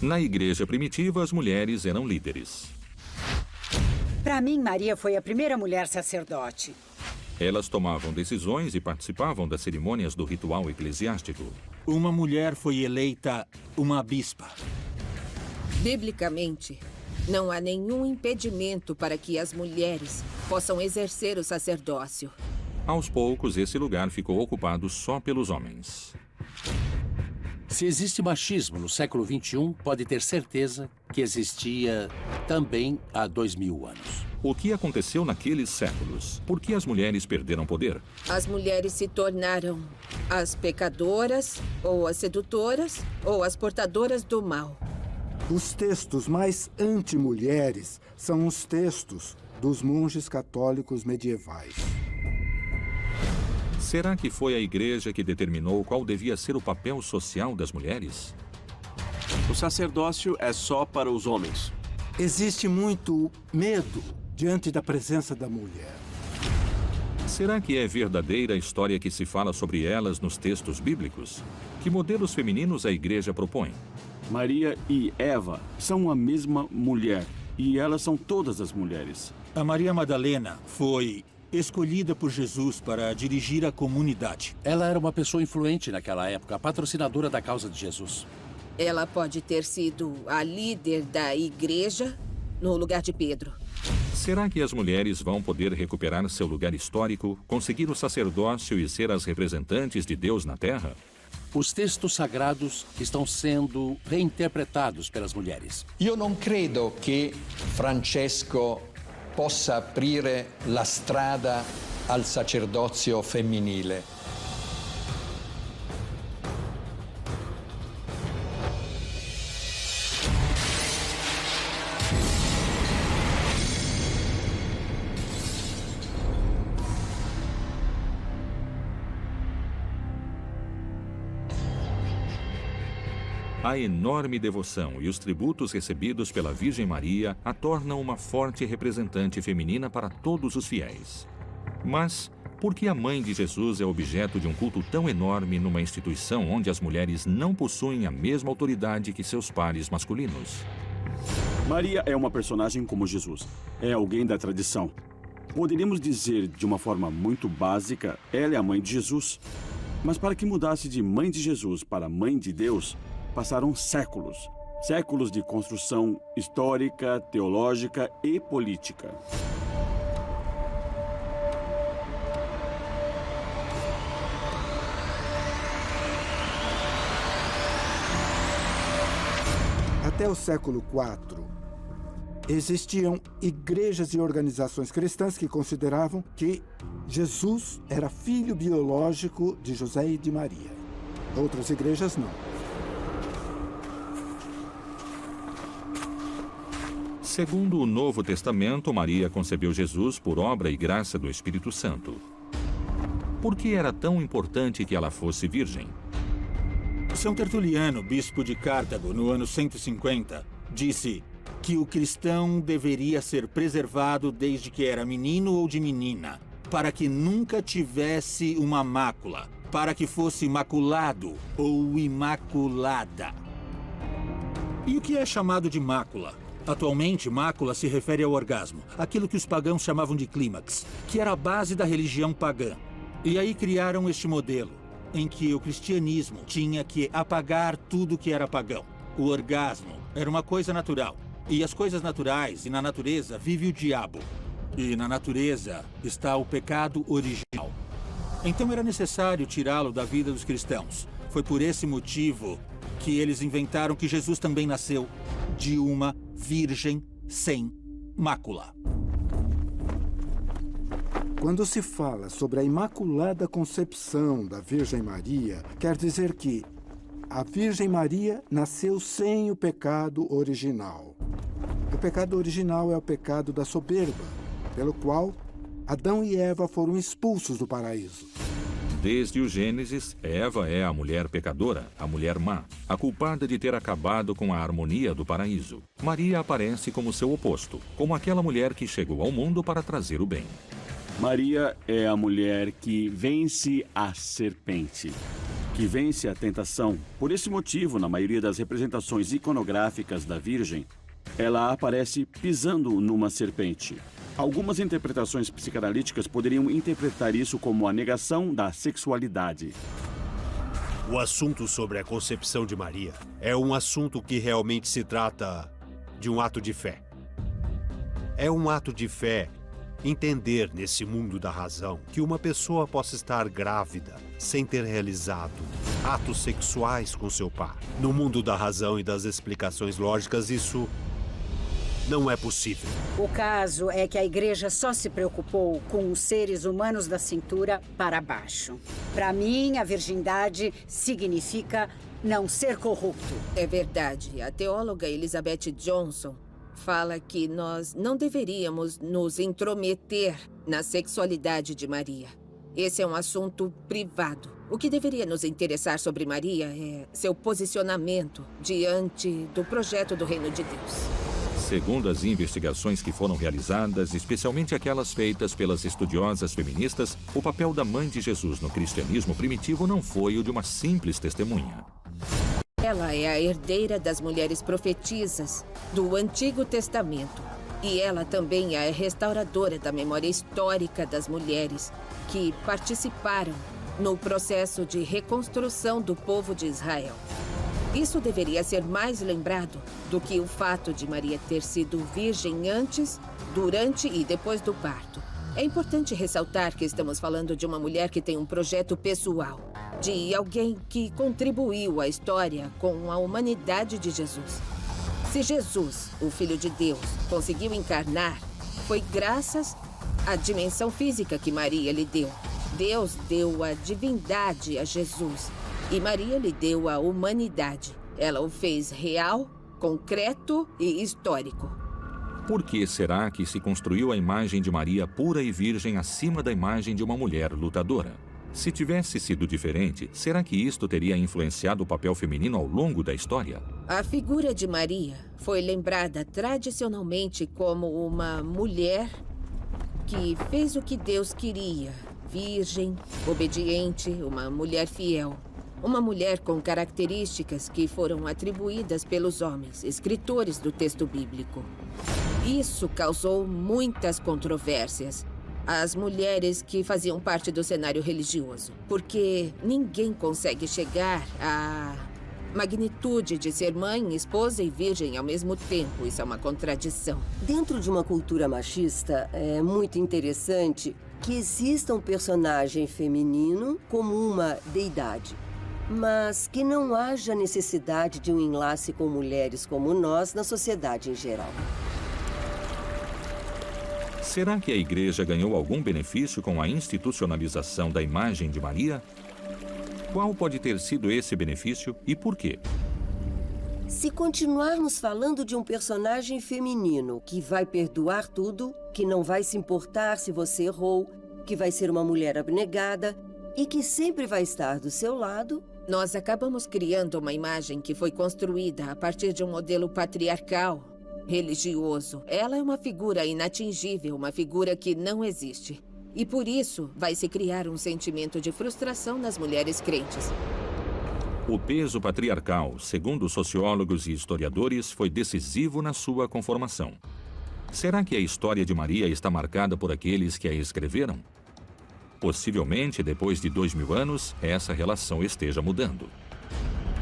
Na igreja primitiva, as mulheres eram líderes. Para mim, Maria foi a primeira mulher sacerdote. Elas tomavam decisões e participavam das cerimônias do ritual eclesiástico. Uma mulher foi eleita uma bispa. Biblicamente, não há nenhum impedimento para que as mulheres possam exercer o sacerdócio. Aos poucos, esse lugar ficou ocupado só pelos homens. Se existe machismo no século XXI, pode ter certeza que existia também há 2000 anos. O que aconteceu naqueles séculos? Por que as mulheres perderam poder? As mulheres se tornaram as pecadoras, ou as sedutoras, ou as portadoras do mal. Os textos mais anti-mulheres são os textos dos monges católicos medievais. Será que foi a igreja que determinou qual devia ser o papel social das mulheres? O sacerdócio é só para os homens. Existe muito medo diante da presença da mulher. Será que é verdadeira a história que se fala sobre elas nos textos bíblicos? Que modelos femininos a igreja propõe? Maria e Eva são a mesma mulher, e elas são todas as mulheres. A Maria Madalena foi escolhida por Jesus para dirigir a comunidade. Ela era uma pessoa influente naquela época, a patrocinadora da causa de Jesus. Ela pode ter sido a líder da igreja no lugar de Pedro. Será que as mulheres vão poder recuperar seu lugar histórico, conseguir o sacerdócio e ser as representantes de Deus na Terra? Os textos sagrados estão sendo reinterpretados pelas mulheres. Io non credo che Francesco possa aprire la strada al sacerdozio femminile. A enorme devoção e os tributos recebidos pela Virgem Maria a tornam uma forte representante feminina para todos os fiéis. Mas por que a mãe de Jesus é objeto de um culto tão enorme numa instituição onde as mulheres não possuem a mesma autoridade que seus pares masculinos? Maria é uma personagem como Jesus. É alguém da tradição. Poderíamos dizer, de uma forma muito básica, ela é a mãe de Jesus. Mas para que mudasse de mãe de Jesus para mãe de Deus, passaram séculos. Séculos de construção histórica, teológica e política. Até o século IV, existiam igrejas e organizações cristãs que consideravam que Jesus era filho biológico de José e de Maria. Outras igrejas não. Segundo o Novo Testamento, Maria concebeu Jesus por obra e graça do Espírito Santo. Por que era tão importante que ela fosse virgem? São Tertuliano, bispo de Cartago, no ano 150, disse que o cristão deveria ser preservado desde que era menino ou de menina, para que nunca tivesse uma mácula, para que fosse imaculado ou imaculada. E o que é chamado de mácula? Atualmente, mácula se refere ao orgasmo, aquilo que os pagãos chamavam de clímax, que era a base da religião pagã. E aí criaram este modelo, em que o cristianismo tinha que apagar tudo que era pagão. O orgasmo era uma coisa natural, e as coisas naturais e na natureza vive o diabo. E na natureza está o pecado original. Então era necessário tirá-lo da vida dos cristãos. Foi por esse motivo que eles inventaram que Jesus também nasceu de uma virgem sem mácula. Quando se fala sobre a Imaculada Concepção da Virgem Maria, quer dizer que a Virgem Maria nasceu sem o pecado original. O pecado original é o pecado da soberba, pelo qual Adão e Eva foram expulsos do paraíso. Desde o Gênesis, Eva é a mulher pecadora, a mulher má, a culpada de ter acabado com a harmonia do paraíso. Maria aparece como seu oposto, como aquela mulher que chegou ao mundo para trazer o bem. Maria é a mulher que vence a serpente. que vence a tentação. Por esse motivo, na maioria das representações iconográficas da Virgem, ela aparece pisando numa serpente. Algumas interpretações psicanalíticas poderiam interpretar isso como a negação da sexualidade. O assunto sobre a concepção de Maria é um assunto que realmente se trata de um ato de fé. É um ato de fé entender nesse mundo da razão que uma pessoa possa estar grávida sem ter realizado atos sexuais com seu par. No mundo da razão e das explicações lógicas, isso não é possível. O caso é que a igreja só se preocupou com os seres humanos da cintura para baixo. Para mim, a virgindade significa não ser corrupto. É verdade. A teóloga Elizabeth Johnson fala que nós não deveríamos nos intrometer na sexualidade de Maria. Esse é um assunto privado. O que deveria nos interessar sobre Maria é seu posicionamento diante do projeto do Reino de Deus. Segundo as investigações que foram realizadas, especialmente aquelas feitas pelas estudiosas feministas, o papel da mãe de Jesus no cristianismo primitivo não foi o de uma simples testemunha. Ela é a herdeira das mulheres profetisas do Antigo Testamento. E ela também é a restauradora da memória histórica das mulheres que participaram no processo de reconstrução do povo de Israel. Isso deveria ser mais lembrado do que o fato de Maria ter sido virgem antes, durante e depois do parto. É importante ressaltar que estamos falando de uma mulher que tem um projeto pessoal, de alguém que contribuiu à história com a humanidade de Jesus. Se Jesus, o Filho de Deus, conseguiu encarnar, foi graças à dimensão física que Maria lhe deu. Deus deu a divindade a Jesus e Maria lhe deu a humanidade. Ela o fez real, concreto e histórico. Por que será que se construiu a imagem de Maria pura e virgem acima da imagem de uma mulher lutadora? Se tivesse sido diferente, será que isto teria influenciado o papel feminino ao longo da história? A figura de Maria foi lembrada tradicionalmente como uma mulher que fez o que Deus queria. Virgem, obediente, uma mulher fiel. Uma mulher com características que foram atribuídas pelos homens, escritores do texto bíblico. Isso causou muitas controvérsias. As mulheres que faziam parte do cenário religioso. Porque ninguém consegue chegar à magnitude de ser mãe, esposa e virgem ao mesmo tempo. Isso é uma contradição. Dentro de uma cultura machista, é muito interessante que exista um personagem feminino como uma deidade. Mas que não haja necessidade de um enlace com mulheres como nós na sociedade em geral. Será que a igreja ganhou algum benefício com a institucionalização da imagem de Maria? Qual pode ter sido esse benefício e por quê? Se continuarmos falando de um personagem feminino que vai perdoar tudo, que não vai se importar se você errou, que vai ser uma mulher abnegada e que sempre vai estar do seu lado, nós acabamos criando uma imagem que foi construída a partir de um modelo patriarcal, religioso. Ela é uma figura inatingível, uma figura que não existe. E por isso vai se criar um sentimento de frustração nas mulheres crentes. O peso patriarcal, segundo sociólogos e historiadores, foi decisivo na sua conformação. Será que a história de Maria está marcada por aqueles que a escreveram? Possivelmente, depois de 2000 anos, essa relação esteja mudando.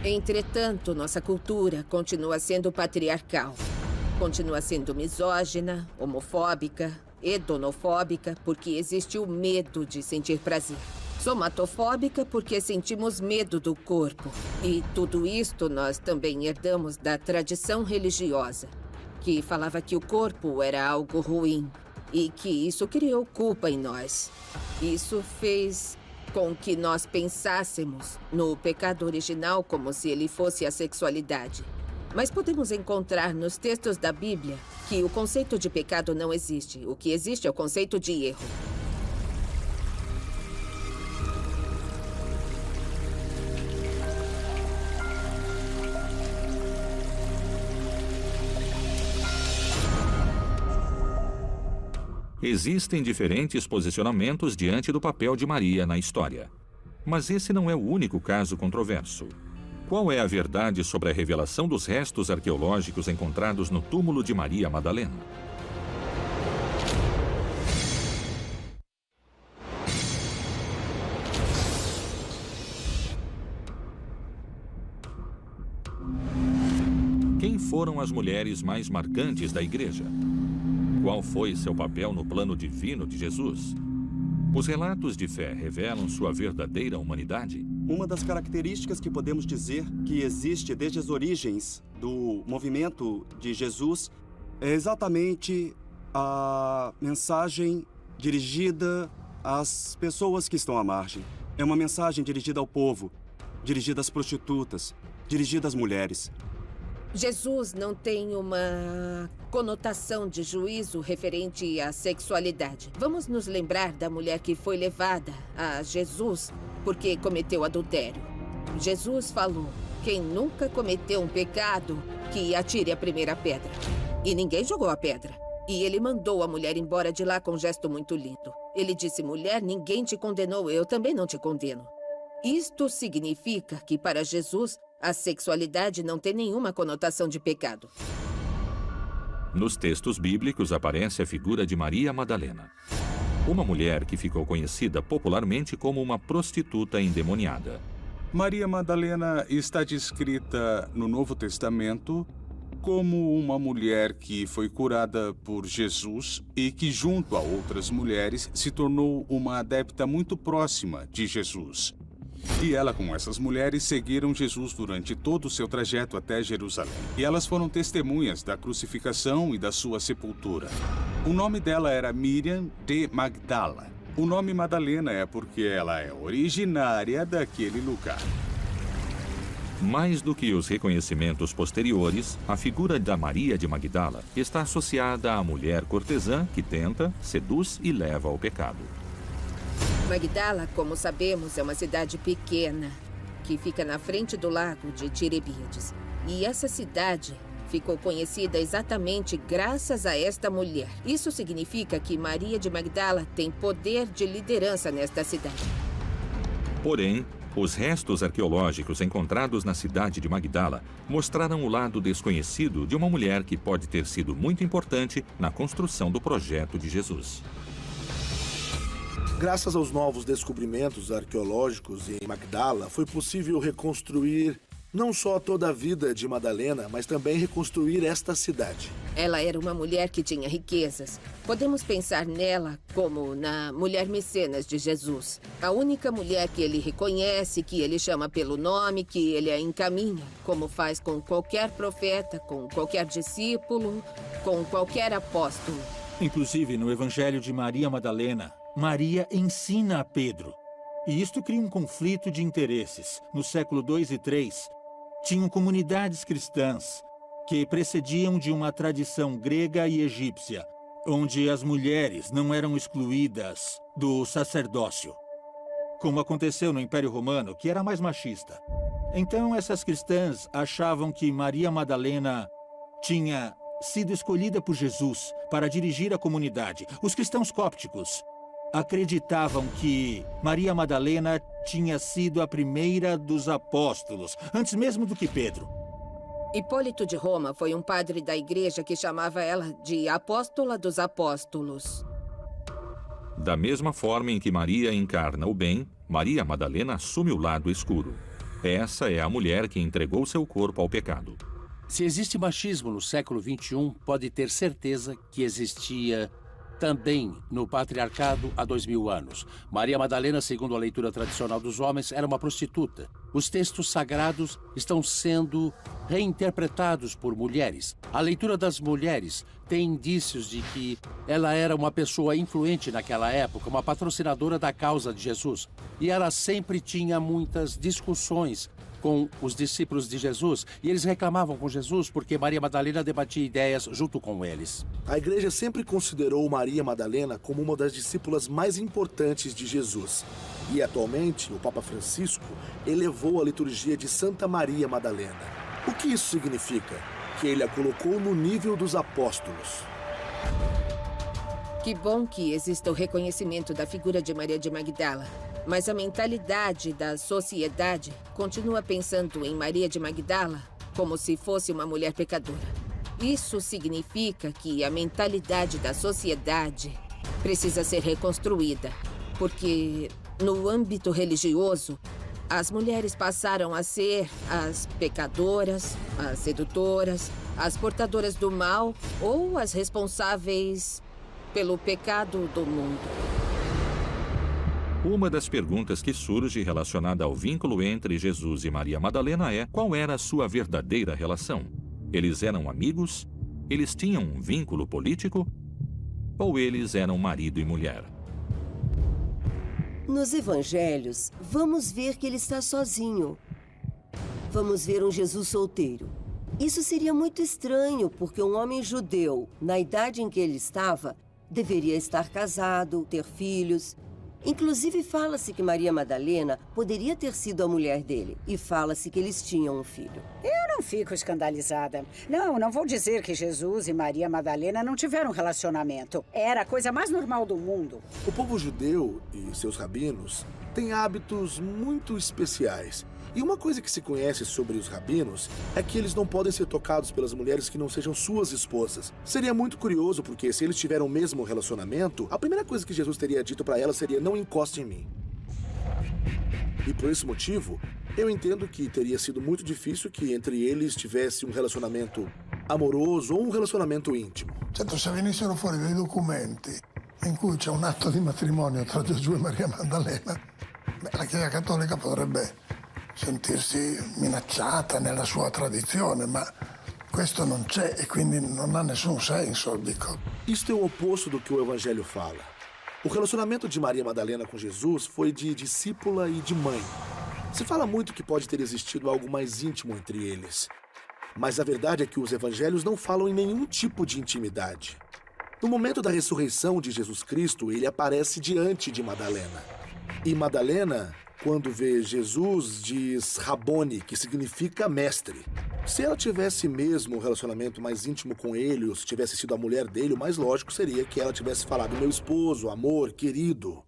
Entretanto, nossa cultura continua sendo patriarcal. Continua sendo misógina, homofóbica, hedonofóbica, porque existe o medo de sentir prazer. Somatofóbica, porque sentimos medo do corpo. E tudo isto nós também herdamos da tradição religiosa, que falava que o corpo era algo ruim e que isso criou culpa em nós. Isso fez com que nós pensássemos no pecado original como se ele fosse a sexualidade. Mas podemos encontrar nos textos da Bíblia que o conceito de pecado não existe. O que existe é o conceito de erro. Existem diferentes posicionamentos diante do papel de Maria na história. Mas esse não é o único caso controverso. Qual é a verdade sobre a revelação dos restos arqueológicos encontrados no túmulo de Maria Madalena? Quem foram as mulheres mais marcantes da igreja? Qual foi seu papel no plano divino de Jesus? Os relatos de fé revelam sua verdadeira humanidade? Uma das características que podemos dizer que existe desde as origens do movimento de Jesus é exatamente a mensagem dirigida às pessoas que estão à margem. É uma mensagem dirigida ao povo, dirigida às prostitutas, dirigida às mulheres. Jesus não tem uma conotação de juízo referente à sexualidade. Vamos nos lembrar da mulher que foi levada a Jesus porque cometeu adultério. Jesus falou: quem nunca cometeu um pecado, que atire a primeira pedra. E ninguém jogou a pedra. E ele mandou a mulher embora de lá com um gesto muito lindo. Ele disse: mulher, ninguém te condenou, eu também não te condeno. Isto significa que para Jesus a sexualidade não tem nenhuma conotação de pecado. Nos textos bíblicos aparece a figura de Maria Madalena, uma mulher que ficou conhecida popularmente como uma prostituta endemoniada. Maria Madalena está descrita no Novo Testamento como uma mulher que foi curada por Jesus e que, junto a outras mulheres, se tornou uma adepta muito próxima de Jesus. E ela, com essas mulheres, seguiram Jesus durante todo o seu trajeto até Jerusalém. E elas foram testemunhas da crucificação e da sua sepultura. O nome dela era Miriam de Magdala. O nome Madalena é porque ela é originária daquele lugar. Mais do que os reconhecimentos posteriores, a figura da Maria de Magdala está associada à mulher cortesã que tenta, seduz e leva ao pecado. Magdala, como sabemos, é uma cidade pequena que fica na frente do lago de Tiberíades. E essa cidade ficou conhecida exatamente graças a esta mulher. Isso significa que Maria de Magdala tem poder de liderança nesta cidade. Porém, os restos arqueológicos encontrados na cidade de Magdala mostraram o lado desconhecido de uma mulher que pode ter sido muito importante na construção do projeto de Jesus. Graças aos novos descobrimentos arqueológicos em Magdala, foi possível reconstruir não só toda a vida de Madalena, mas também reconstruir esta cidade. Ela era uma mulher que tinha riquezas. Podemos pensar nela como na mulher mecenas de Jesus. A única mulher que ele reconhece, que ele chama pelo nome, que ele a encaminha, como faz com qualquer profeta, com qualquer discípulo, com qualquer apóstolo. Inclusive, no Evangelho de Maria Madalena, Maria ensina a Pedro. E isto cria um conflito de interesses. No século II e III, tinham comunidades cristãs que precediam de uma tradição grega e egípcia, onde as mulheres não eram excluídas do sacerdócio, como aconteceu no Império Romano, que era mais machista. Então, essas cristãs achavam que Maria Madalena tinha sido escolhida por Jesus para dirigir a comunidade. Os cristãos cópticos acreditavam que Maria Madalena tinha sido a primeira dos apóstolos, antes mesmo do que Pedro. Hipólito de Roma foi um padre da igreja que chamava ela de Apóstola dos Apóstolos. Da mesma forma em que Maria encarna o bem, Maria Madalena assume o lado escuro. Essa é a mulher que entregou seu corpo ao pecado. Se existe machismo no século XXI, pode ter certeza que existia também no patriarcado há 2000 anos. Maria Madalena, segundo a leitura tradicional dos homens, era uma prostituta. Os textos sagrados estão sendo reinterpretados por mulheres. A leitura das mulheres tem indícios de que ela era uma pessoa influente naquela época, uma patrocinadora da causa de Jesus. E ela sempre tinha muitas discussões com os discípulos de Jesus, e eles reclamavam com Jesus porque Maria Madalena debatia ideias junto com eles. A igreja sempre considerou Maria Madalena como uma das discípulas mais importantes de Jesus. E atualmente, o Papa Francisco elevou a liturgia de Santa Maria Madalena. O que isso significa? Que ele a colocou no nível dos apóstolos. Que bom que exista o reconhecimento da figura de Maria de Magdala. Mas a mentalidade da sociedade continua pensando em Maria de Magdala como se fosse uma mulher pecadora. Isso significa que a mentalidade da sociedade precisa ser reconstruída, porque no âmbito religioso, as mulheres passaram a ser as pecadoras, as sedutoras, as portadoras do mal ou as responsáveis pelo pecado do mundo. Uma das perguntas que surge relacionada ao vínculo entre Jesus e Maria Madalena é: qual era a sua verdadeira relação? Eles eram amigos? Eles tinham um vínculo político? Ou eles eram marido e mulher? Nos evangelhos, vamos ver que ele está sozinho. Vamos ver um Jesus solteiro. Isso seria muito estranho, porque um homem judeu, na idade em que ele estava, deveria estar casado, ter filhos. Inclusive, fala-se que Maria Madalena poderia ter sido a mulher dele. E fala-se que eles tinham um filho. Eu não fico escandalizada. Não vou dizer que Jesus e Maria Madalena não tiveram relacionamento. Era a coisa mais normal do mundo. O povo judeu e seus rabinos têm hábitos muito especiais. E uma coisa que se conhece sobre os rabinos é que eles não podem ser tocados pelas mulheres que não sejam suas esposas. Seria muito curioso, porque se eles tiveram o mesmo relacionamento, a primeira coisa que Jesus teria dito para ela seria: não encoste em mim. E por esse motivo, eu entendo que teria sido muito difícil que entre eles tivesse um relacionamento amoroso ou um relacionamento íntimo. Certo, se venissero fuori dei documenti in cui c'è un atto di matrimonio tra Gesù e Maria Maddalena, la Chiesa Cattolica potrebbe sentirsi minacciata nella sua tradizione, ma questo non c'è e quindi non ha nessun senso, dico. Isto é o oposto do que o Evangelho fala. O relacionamento de Maria Madalena com Jesus foi de discípula e de mãe. Se fala muito que pode ter existido algo mais íntimo entre eles. Mas a verdade é que os evangelhos não falam em nenhum tipo de intimidade. No momento da ressurreição de Jesus Cristo, ele aparece diante de Madalena. E Madalena, quando vê Jesus, diz Rabone, que significa mestre. Se ela tivesse mesmo um relacionamento mais íntimo com ele, ou se tivesse sido a mulher dele, o mais lógico seria que ela tivesse falado: meu esposo, amor, querido.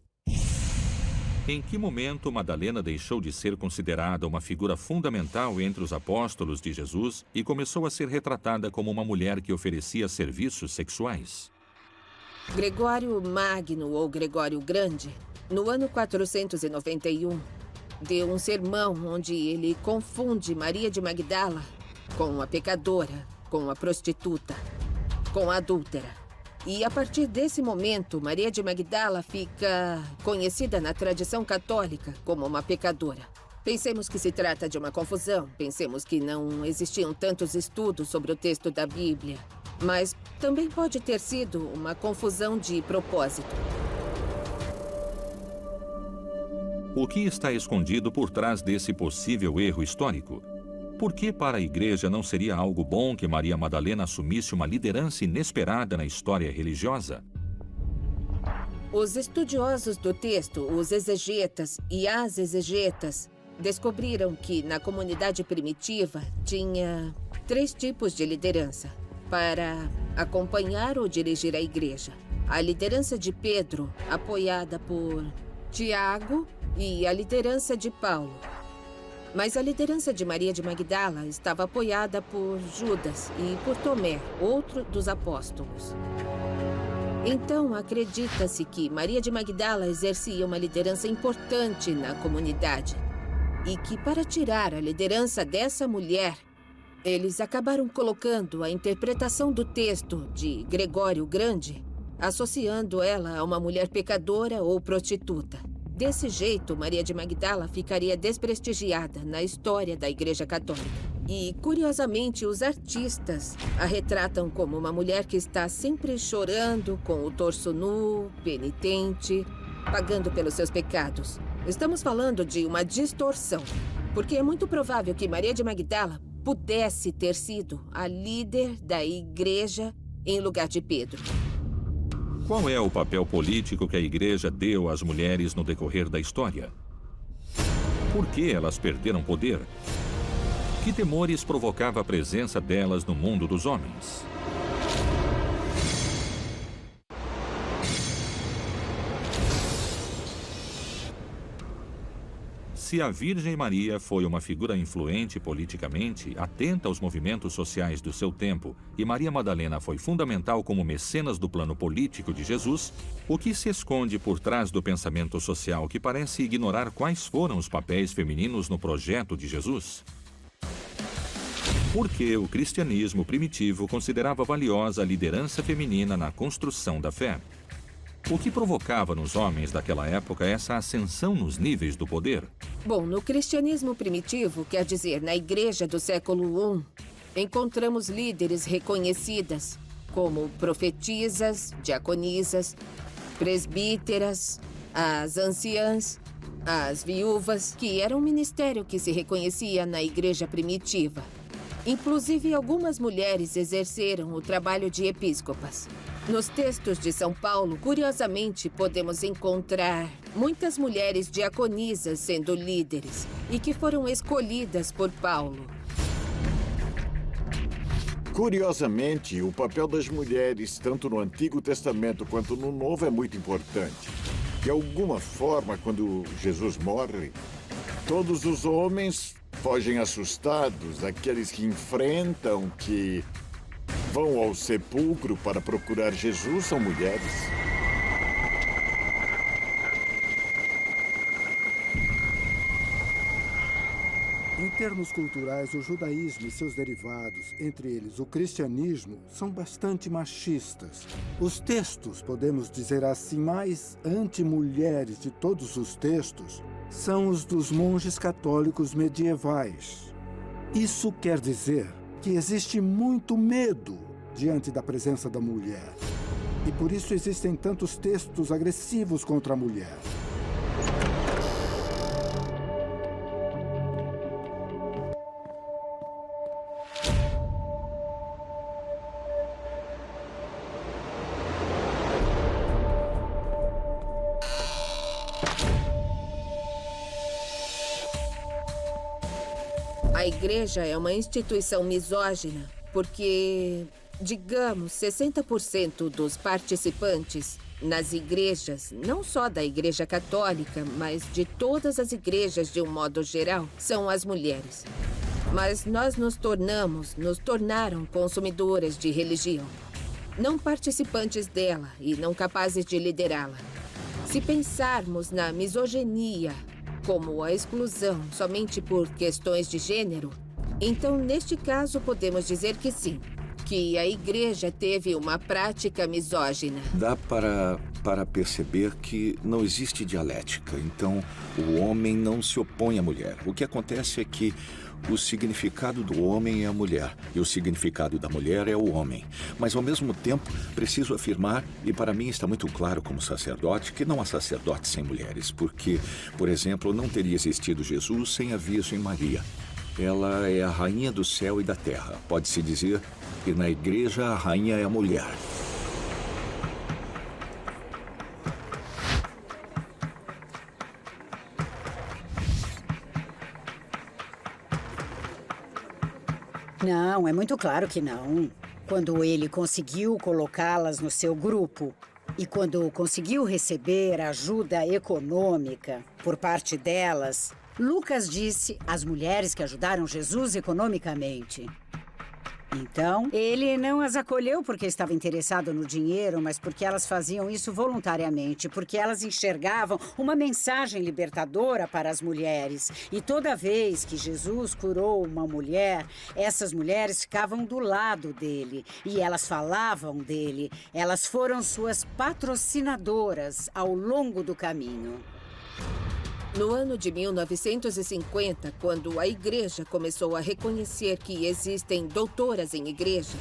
Em que momento Madalena deixou de ser considerada uma figura fundamental entre os apóstolos de Jesus e começou a ser retratada como uma mulher que oferecia serviços sexuais? Gregório Magno, ou Gregório Grande, no ano 491, deu um sermão onde ele confunde Maria de Magdala com a pecadora, com a prostituta, com a adúltera. E a partir desse momento, Maria de Magdala fica conhecida na tradição católica como uma pecadora. Pensemos que se trata de uma confusão, pensemos que não existiam tantos estudos sobre o texto da Bíblia, mas também pode ter sido uma confusão de propósito. O que está escondido por trás desse possível erro histórico? Por que para a igreja não seria algo bom que Maria Madalena assumisse uma liderança inesperada na história religiosa? Os estudiosos do texto, os exegetas e as exegetas, descobriram que na comunidade primitiva tinha 3 tipos de liderança para acompanhar ou dirigir a igreja. A liderança de Pedro, apoiada por Tiago, e a liderança de Paulo. Mas a liderança de Maria de Magdala estava apoiada por Judas e por Tomé, outro dos apóstolos. Então, acredita-se que Maria de Magdala exercia uma liderança importante na comunidade e que, para tirar a liderança dessa mulher, eles acabaram colocando a interpretação do texto de Gregório Grande, associando ela a uma mulher pecadora ou prostituta. Desse jeito, Maria de Magdala ficaria desprestigiada na história da Igreja Católica. E, curiosamente, os artistas a retratam como uma mulher que está sempre chorando, com o torso nu, penitente, pagando pelos seus pecados. Estamos falando de uma distorção, porque é muito provável que Maria de Magdala pudesse ter sido a líder da Igreja em lugar de Pedro. Qual é o papel político que a igreja deu às mulheres no decorrer da história? Por que elas perderam poder? Que temores provocava a presença delas no mundo dos homens? Se a Virgem Maria foi uma figura influente politicamente, atenta aos movimentos sociais do seu tempo, e Maria Madalena foi fundamental como mecenas do plano político de Jesus, o que se esconde por trás do pensamento social que parece ignorar quais foram os papéis femininos no projeto de Jesus? Por que o cristianismo primitivo considerava valiosa a liderança feminina na construção da fé? O que provocava nos homens daquela época essa ascensão nos níveis do poder? Bom, no cristianismo primitivo, quer dizer, na igreja do século I, encontramos líderes reconhecidas, como profetisas, diaconisas, presbíteras, as anciãs, as viúvas, que era um ministério que se reconhecia na igreja primitiva. Inclusive, algumas mulheres exerceram o trabalho de episcopas. Nos textos de São Paulo, curiosamente, podemos encontrar muitas mulheres diaconisas sendo líderes e que foram escolhidas por Paulo. Curiosamente, o papel das mulheres, tanto no Antigo Testamento quanto no Novo, é muito importante. De alguma forma, quando Jesus morre, todos os homens fogem assustados, aqueles que enfrentam, que vão ao sepulcro para procurar Jesus são mulheres. Em termos culturais, o judaísmo e seus derivados, entre eles o cristianismo, são bastante machistas. Os textos, podemos dizer assim, mais anti-mulheres de todos os textos, são os dos monges católicos medievais. Isso quer dizer que existe muito medo diante da presença da mulher. E por isso existem tantos textos agressivos contra a mulher. A igreja é uma instituição misógina porque, digamos, 60% dos participantes nas igrejas, não só da Igreja Católica, mas de todas as igrejas de um modo geral, são as mulheres. Mas nós nos tornaram consumidoras de religião, não participantes dela e não capazes de liderá-la. Se pensarmos na misoginia como a exclusão somente por questões de gênero, então, neste caso, podemos dizer que sim, que a igreja teve uma prática misógina. Dá para perceber que não existe dialética, então o homem não se opõe à mulher. O que acontece é que o significado do homem é a mulher e o significado da mulher é o homem. Mas, ao mesmo tempo, preciso afirmar, e para mim está muito claro como sacerdote, que não há sacerdote sem mulheres, porque, por exemplo, não teria existido Jesus sem a Virgem Maria. Ela é a rainha do céu e da terra. Pode-se dizer que na igreja a rainha é a mulher. Não, é muito claro que não. Quando ele conseguiu colocá-las no seu grupo e quando conseguiu receber ajuda econômica por parte delas, Lucas disse às mulheres que ajudaram Jesus economicamente. Então, ele não as acolheu porque estava interessado no dinheiro, mas porque elas faziam isso voluntariamente, porque elas enxergavam uma mensagem libertadora para as mulheres. E toda vez que Jesus curou uma mulher, essas mulheres ficavam do lado dele e elas falavam dele. Elas foram suas patrocinadoras ao longo do caminho. No ano de 1950, quando a igreja começou a reconhecer que existem doutoras em igreja,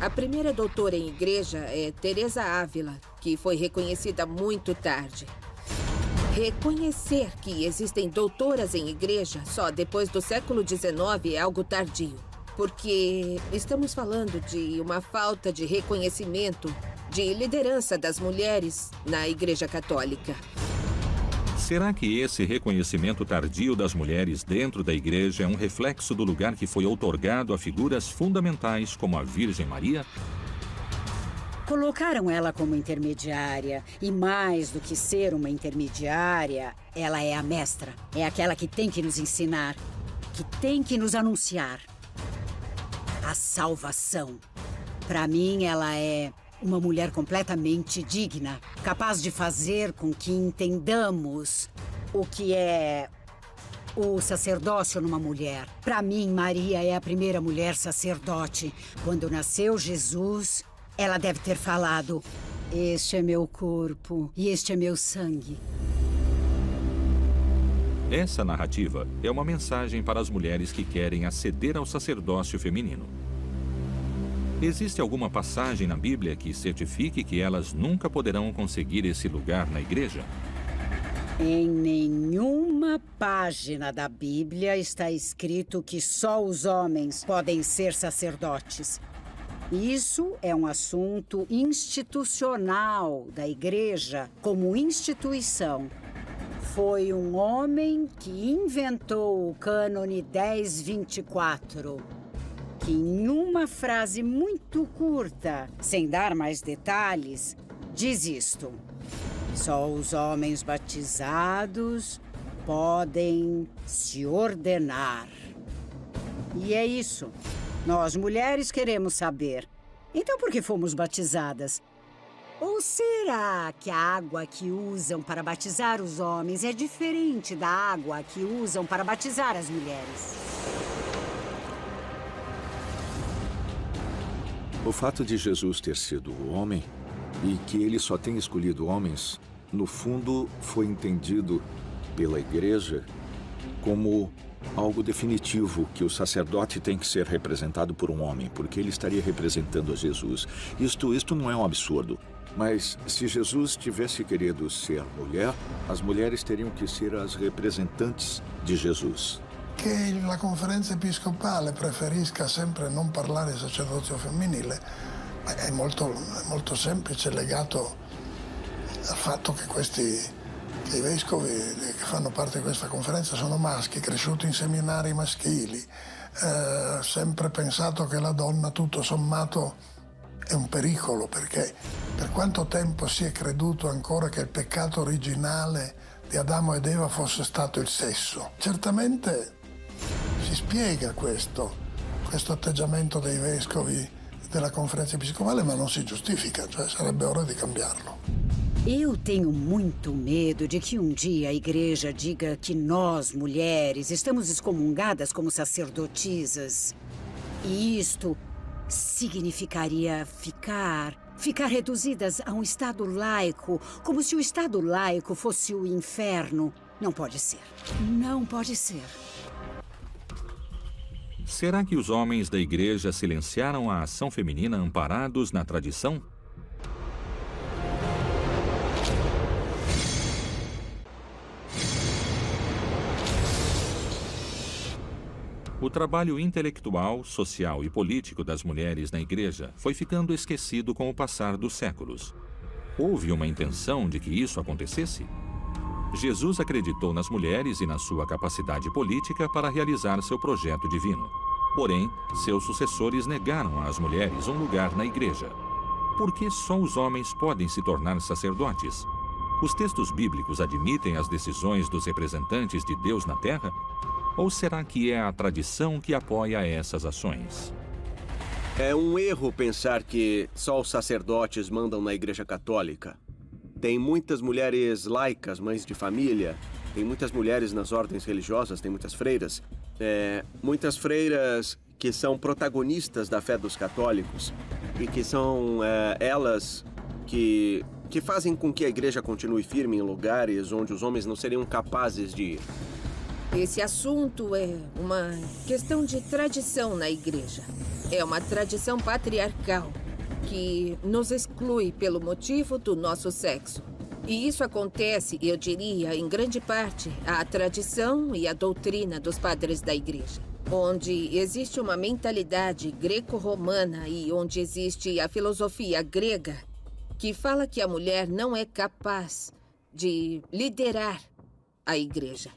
a primeira doutora em igreja é Teresa Ávila, que foi reconhecida muito tarde. Reconhecer que existem doutoras em igreja só depois do século XIX é algo tardio, porque estamos falando de uma falta de reconhecimento de liderança das mulheres na Igreja Católica. Será que esse reconhecimento tardio das mulheres dentro da igreja é um reflexo do lugar que foi outorgado a figuras fundamentais como a Virgem Maria? Colocaram ela como intermediária. E mais do que ser uma intermediária, ela é a mestra. É aquela que tem que nos ensinar, que tem que nos anunciar a salvação. Para mim, ela é uma mulher completamente digna, capaz de fazer com que entendamos o que é o sacerdócio numa mulher. Para mim, Maria é a primeira mulher sacerdote. Quando nasceu Jesus, ela deve ter falado: este é meu corpo e este é meu sangue. Essa narrativa é uma mensagem para as mulheres que querem aceder ao sacerdócio feminino. Existe alguma passagem na Bíblia que certifique que elas nunca poderão conseguir esse lugar na igreja? Em nenhuma página da Bíblia está escrito que só os homens podem ser sacerdotes. Isso é um assunto institucional da igreja como instituição. Foi um homem que inventou o cânone 1024, que em uma frase muito curta, sem dar mais detalhes, diz isto: só os homens batizados podem se ordenar. E é isso. Nós, mulheres, queremos saber. Então, por que fomos batizadas? Ou será que a água que usam para batizar os homens é diferente da água que usam para batizar as mulheres? O fato de Jesus ter sido homem e que ele só tem escolhido homens, no fundo, foi entendido pela igreja como algo definitivo, que o sacerdote tem que ser representado por um homem, porque ele estaria representando a Jesus. Isto não é um absurdo. Mas se Jesus tivesse querido ser mulher, as mulheres teriam que ser as representantes de Jesus. Che la conferenza episcopale preferisca sempre non parlare di sacerdozio femminile è molto semplice, legato al fatto che i vescovi che fanno parte di questa conferenza sono maschi, cresciuti in seminari maschili, sempre pensato che la donna tutto sommato è un pericolo, perché per quanto tempo si è creduto ancora che il peccato originale di Adamo ed Eva fosse stato il sesso. Certamente si spiega questo atteggiamento dei vescovi della conferenza episcopale, ma non si giustifica, cioè sarebbe ora di cambiarlo. Eu tenho muito medo de que um dia a igreja diga que nós, mulheres, estamos excomungadas como sacerdotisas. E isto significaria ficar reduzidas a um estado laico, como se o estado laico fosse o inferno. Não pode ser. Não pode ser. Será que os homens da igreja silenciaram a ação feminina amparados na tradição? O trabalho intelectual, social e político das mulheres na igreja foi ficando esquecido com o passar dos séculos. Houve uma intenção de que isso acontecesse? Jesus acreditou nas mulheres e na sua capacidade política para realizar seu projeto divino. Porém, seus sucessores negaram às mulheres um lugar na igreja. Por que só os homens podem se tornar sacerdotes? Os textos bíblicos admitem as decisões dos representantes de Deus na terra? Ou será que é a tradição que apoia essas ações? É um erro pensar que só os sacerdotes mandam na Igreja Católica. Tem muitas mulheres laicas, mães de família, tem muitas mulheres nas ordens religiosas, tem muitas freiras. Muitas freiras que são protagonistas da fé dos católicos e que são elas que fazem com que a Igreja continue firme em lugares onde os homens não seriam capazes de ir. Esse assunto é uma questão de tradição na igreja. É uma tradição patriarcal que nos exclui pelo motivo do nosso sexo. E isso acontece, eu diria, em grande parte, à tradição e à doutrina dos padres da igreja. Onde existe uma mentalidade greco-romana e onde existe a filosofia grega que fala que a mulher não é capaz de liderar a igreja.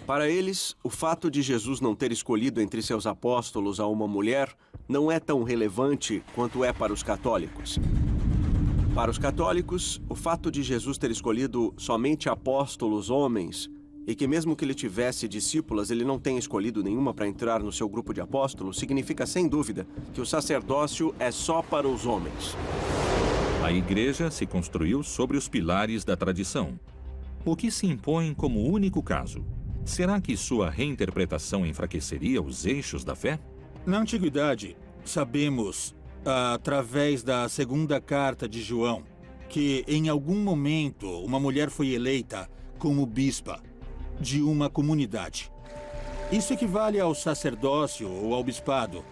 Para eles, o fato de Jesus não ter escolhido entre seus apóstolos a uma mulher não é tão relevante quanto é para os católicos. Para os católicos, o fato de Jesus ter escolhido somente apóstolos homens e que mesmo que ele tivesse discípulas, ele não tenha escolhido nenhuma para entrar no seu grupo de apóstolos, significa sem dúvida que o sacerdócio é só para os homens. A igreja se construiu sobre os pilares da tradição. O que se impõe como único caso? Será que sua reinterpretação enfraqueceria os eixos da fé? Na antiguidade, sabemos, através da segunda carta de João, que em algum momento uma mulher foi eleita como bispa de uma comunidade. Isso equivale ao sacerdócio ou ao bispado,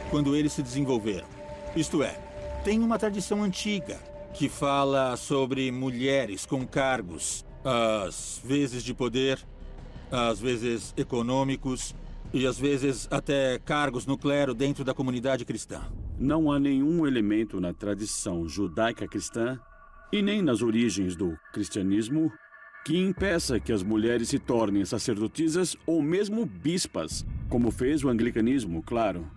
quando eles se desenvolveram. Isto é, tem uma tradição antiga que fala sobre mulheres com cargos, às vezes de poder, às vezes econômicos e às vezes até cargos no clero dentro da comunidade cristã. Não há nenhum elemento na tradição judaica cristã e nem nas origens do cristianismo que impeça que as mulheres se tornem sacerdotisas ou mesmo bispas, como fez o anglicanismo, claro.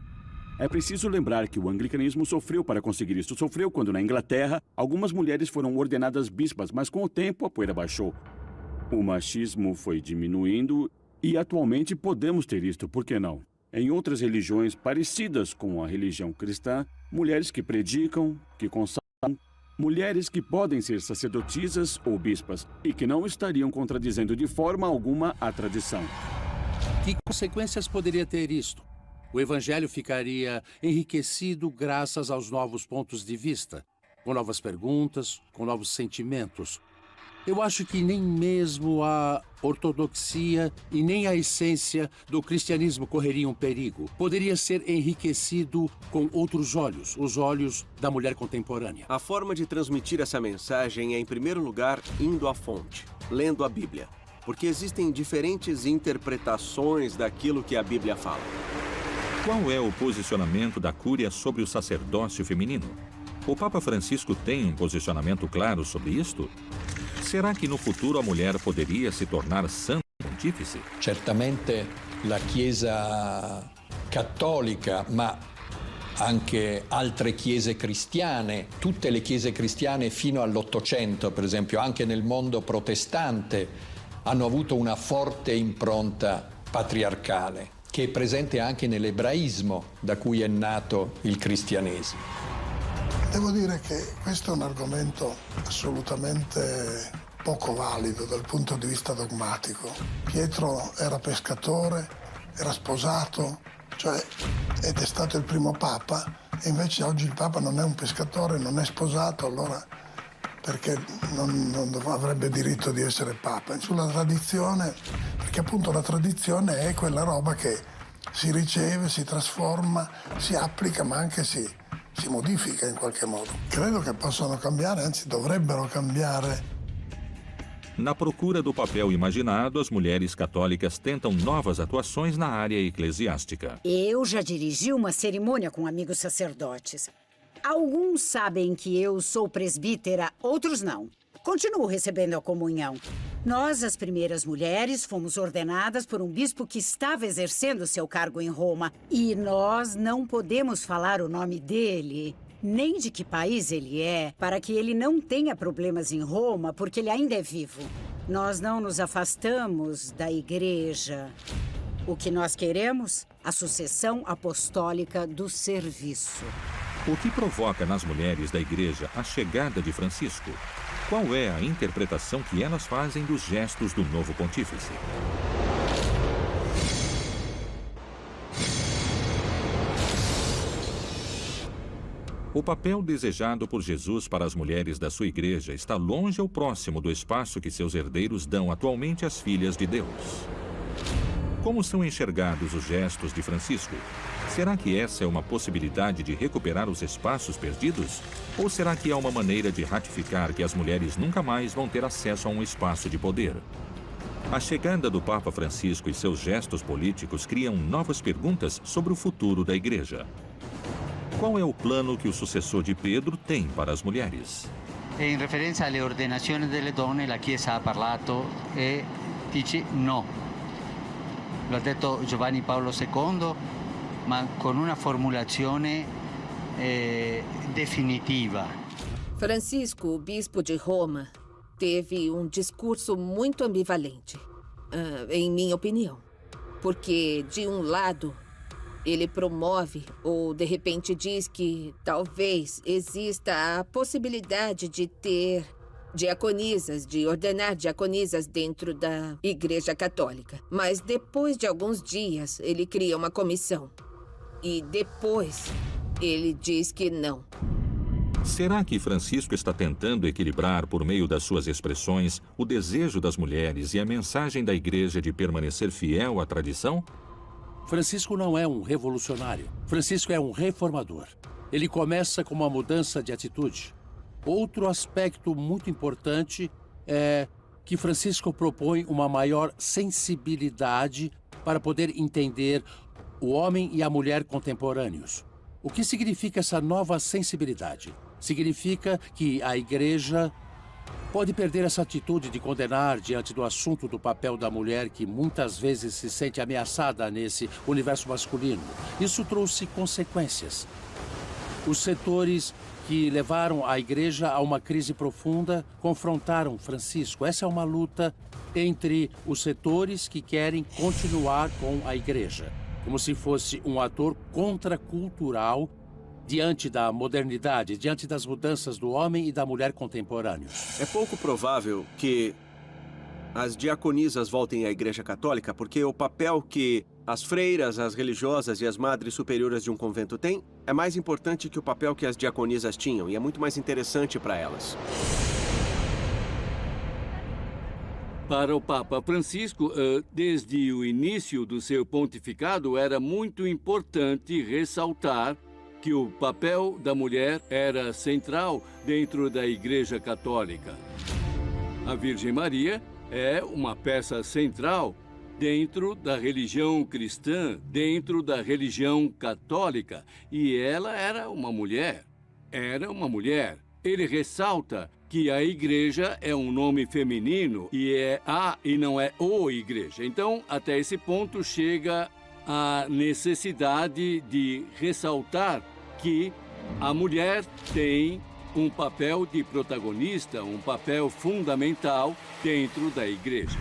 É preciso lembrar que o anglicanismo sofreu para conseguir isso. Sofreu quando, na Inglaterra, algumas mulheres foram ordenadas bispas, mas com o tempo a poeira baixou. O machismo foi diminuindo e atualmente podemos ter isto, por que não? Em outras religiões parecidas com a religião cristã, mulheres que predicam, que consagram, mulheres que podem ser sacerdotisas ou bispas e que não estariam contradizendo de forma alguma a tradição. Que consequências poderia ter isto? O evangelho ficaria enriquecido graças aos novos pontos de vista, com novas perguntas, com novos sentimentos. Eu acho que nem mesmo a ortodoxia e nem a essência do cristianismo correriam perigo. Poderia ser enriquecido com outros olhos, os olhos da mulher contemporânea. A forma de transmitir essa mensagem é, em primeiro lugar, indo à fonte, lendo a Bíblia. Porque existem diferentes interpretações daquilo que a Bíblia fala. Qual é o posicionamento da Cúria sobre o sacerdócio feminino? O Papa Francisco tem um posicionamento claro sobre isto? Será que no futuro a mulher poderia se tornar santa pontífice? Certamente la Chiesa cattolica, ma anche altre chiese cristiane, tutte le chiese cristiane fino all'Ottocento, per esempio, anche nel mondo protestante, hanno avuto una forte impronta patriarcale, che è presente anche nell'ebraismo da cui è nato il cristianesimo. Devo dire che questo è un argomento assolutamente poco valido dal punto di vista dogmatico. Pietro era pescatore, era sposato, ed è stato il primo papa, e invece oggi il papa non è un pescatore, non è sposato, allora perché non avrebbe diritto di essere papa? Sulla tradizione, perché appunto la tradizione è quella roba che si riceve, si trasforma, si applica, ma anche si modifica in qualche modo. Credo che possano cambiare, anzi dovrebbero cambiare. Na procura do papel imaginado, as mulheres católicas tentam novas atuações na área eclesiástica. Eu já dirigi uma cerimônia com amigos sacerdotes. Alguns sabem que eu sou presbítera, outros não. Continuo recebendo a comunhão. Nós, as primeiras mulheres, fomos ordenadas por um bispo que estava exercendo seu cargo em Roma. E nós não podemos falar o nome dele, nem de que país ele é, para que ele não tenha problemas em Roma, porque ele ainda é vivo. Nós não nos afastamos da igreja. O que nós queremos? A sucessão apostólica do serviço. O que provoca nas mulheres da igreja a chegada de Francisco? Qual é a interpretação que elas fazem dos gestos do novo pontífice? O papel desejado por Jesus para as mulheres da sua igreja está longe ou próximo do espaço que seus herdeiros dão atualmente às filhas de Deus. Como são enxergados os gestos de Francisco? Será que essa é uma possibilidade de recuperar os espaços perdidos? Ou será que é uma maneira de ratificar que as mulheres nunca mais vão ter acesso a um espaço de poder? A chegada do Papa Francisco e seus gestos políticos criam novas perguntas sobre o futuro da igreja. Qual é o plano que o sucessor de Pedro tem para as mulheres? In referenza alle ordenazioni delle donne, la Chiesa ha parlato e dice no. Lo ha detto Giovanni Paolo II, ma con una formulazione definitiva. Francisco, o bispo de Roma, teve um discurso muito ambivalente, em minha opinião. Porque, de um lado, ele promove ou, de repente, diz que talvez exista a possibilidade de ter diaconisas, de ordenar diaconisas dentro da Igreja Católica. Mas depois de alguns dias, ele cria uma comissão. E depois, ele diz que não. Será que Francisco está tentando equilibrar, por meio das suas expressões, o desejo das mulheres e a mensagem da Igreja de permanecer fiel à tradição? Francisco não é um revolucionário. Francisco é um reformador. Ele começa com uma mudança de atitude. Outro aspecto muito importante é que Francisco propõe uma maior sensibilidade para poder entender o homem e a mulher contemporâneos. O que significa essa nova sensibilidade? Significa que a Igreja pode perder essa atitude de condenar diante do assunto do papel da mulher, que muitas vezes se sente ameaçada nesse universo masculino. Isso trouxe consequências. Os setores que levaram a Igreja a uma crise profunda confrontaram Francisco. Essa é uma luta entre os setores que querem continuar com a Igreja, como se fosse um ator contracultural diante da modernidade, diante das mudanças do homem e da mulher contemporâneos. É pouco provável que as diaconisas voltem à Igreja Católica, porque o papel que as freiras, as religiosas e as madres superiores de um convento têm é mais importante que o papel que as diaconisas tinham, e é muito mais interessante para elas. Para o Papa Francisco, desde o início do seu pontificado, era muito importante ressaltar que o papel da mulher era central dentro da Igreja Católica. A Virgem Maria é uma peça central dentro da religião cristã, dentro da religião católica. E ela era uma mulher. Era uma mulher. Ele ressalta que a igreja é um nome feminino e é a e não é o igreja. Então, até esse ponto chega a necessidade de ressaltar que a mulher tem um papel de protagonista, um papel fundamental dentro da igreja.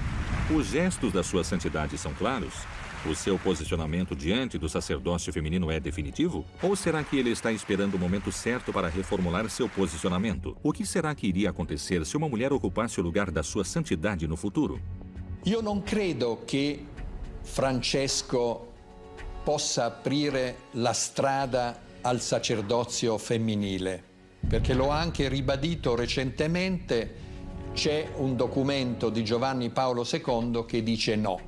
Os gestos da sua santidade são claros? O seu posicionamento diante do sacerdócio feminino é definitivo? Ou será que ele está esperando o momento certo para reformular seu posicionamento? O que será que iria acontecer se uma mulher ocupasse o lugar da sua santidade no futuro? Io non credo che Francesco possa aprire la strada al sacerdozio femminile, perché l'ho anche ribadito recentemente. C'è un documento di Giovanni Paolo II che dice no.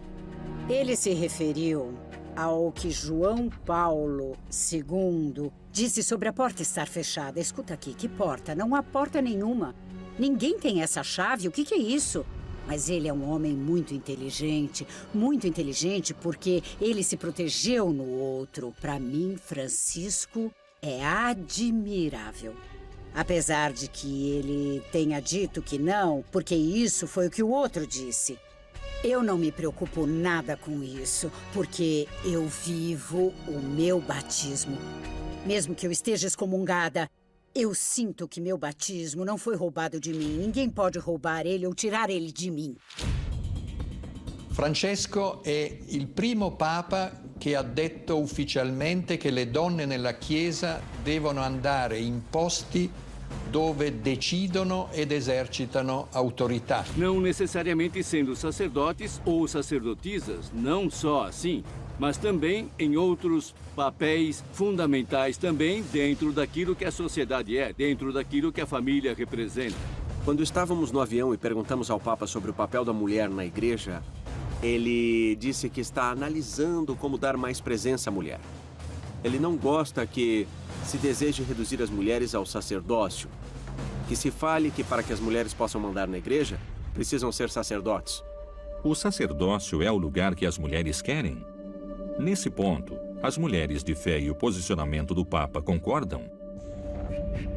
Ele se referiu ao que João Paulo II disse sobre a porta estar fechada. Escuta aqui, que porta? Não há porta nenhuma. Ninguém tem essa chave. O que é isso? Mas ele é um homem muito inteligente porque ele se protegeu no outro. Para mim, Francisco é admirável. Apesar de que ele tenha dito que não, porque isso foi o que o outro disse. Eu não me preocupo nada com isso, porque eu vivo o meu batismo. Mesmo que eu esteja excomungada, eu sinto que meu batismo não foi roubado de mim. Ninguém pode roubar ele ou tirar ele de mim. Francesco è il primo papa che ha detto ufficialmente che le donne nella Chiesa devono andare in posti dove decidono ed esercitano autorità. Não necessariamente sendo sacerdotes ou sacerdotisas, não só assim, mas também em outros papéis fundamentais também dentro daquilo que a sociedade é, dentro daquilo que a família representa. Quando estávamos no avião e perguntamos ao Papa sobre o papel da mulher na igreja, ele disse que está analisando como dar mais presença à mulher. Ele não gosta que se deseje reduzir as mulheres ao sacerdócio, que se fale que para que as mulheres possam mandar na igreja, precisam ser sacerdotes. O sacerdócio é o lugar que as mulheres querem? Nesse ponto, as mulheres de fé e o posicionamento do Papa concordam?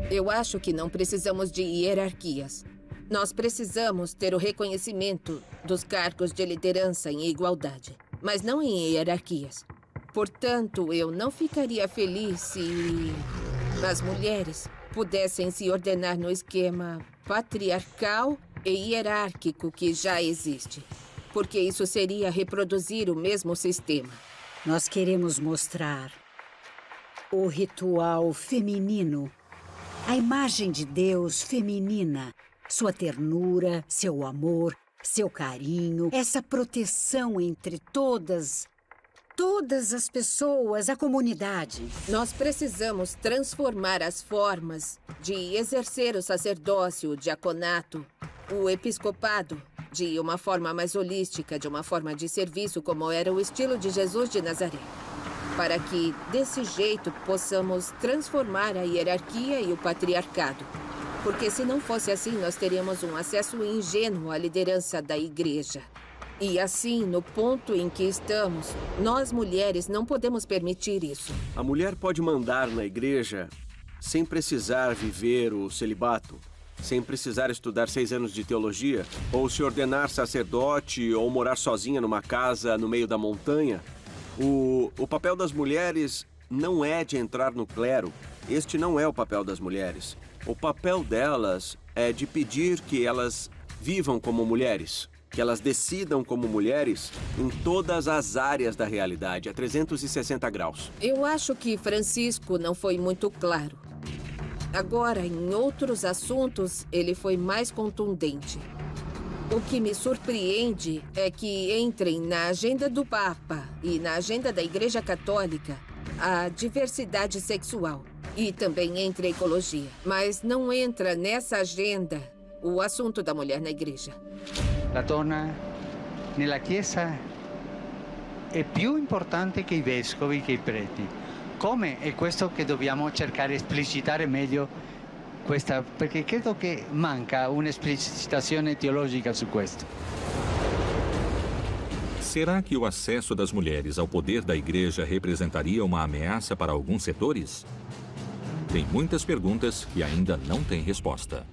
Eu acho que não precisamos de hierarquias. Nós precisamos ter o reconhecimento dos cargos de liderança em igualdade, mas não em hierarquias. Portanto, eu não ficaria feliz se as mulheres pudessem se ordenar no esquema patriarcal e hierárquico que já existe. Porque isso seria reproduzir o mesmo sistema. Nós queremos mostrar o ritual feminino, a imagem de Deus feminina, sua ternura, seu amor, seu carinho, essa proteção entre todas as pessoas, a comunidade. Nós precisamos transformar as formas de exercer o sacerdócio, o diaconato, o episcopado, de uma forma mais holística, de uma forma de serviço, como era o estilo de Jesus de Nazaré. Para que, desse jeito, possamos transformar a hierarquia e o patriarcado. Porque se não fosse assim, nós teríamos um acesso ingênuo à liderança da igreja. E assim, no ponto em que estamos, nós mulheres não podemos permitir isso. A mulher pode mandar na igreja sem precisar viver o celibato, sem precisar estudar 6 anos de teologia, ou se ordenar sacerdote, ou morar sozinha numa casa no meio da montanha. O papel das mulheres não é de entrar no clero. Este não é o papel das mulheres. O papel delas é de pedir que elas vivam como mulheres, que elas decidam como mulheres em todas as áreas da realidade, a 360 graus. Eu acho que Francisco não foi muito claro. Agora, em outros assuntos, ele foi mais contundente. O que me surpreende é que entrem na agenda do Papa e na agenda da Igreja Católica a diversidade sexual e também entre a ecologia. Mas não entra nessa agenda o assunto da mulher na igreja. La donna nella Chiesa è più importante che i vescovi, che i preti. Come è questo che dobbiamo cercare di esplicitare meglio questa, perché credo che manca un'esplicitazione teologica su questo. Será que o acesso das mulheres ao poder da igreja representaria uma ameaça para alguns setores? Tem muitas perguntas que ainda não têm resposta.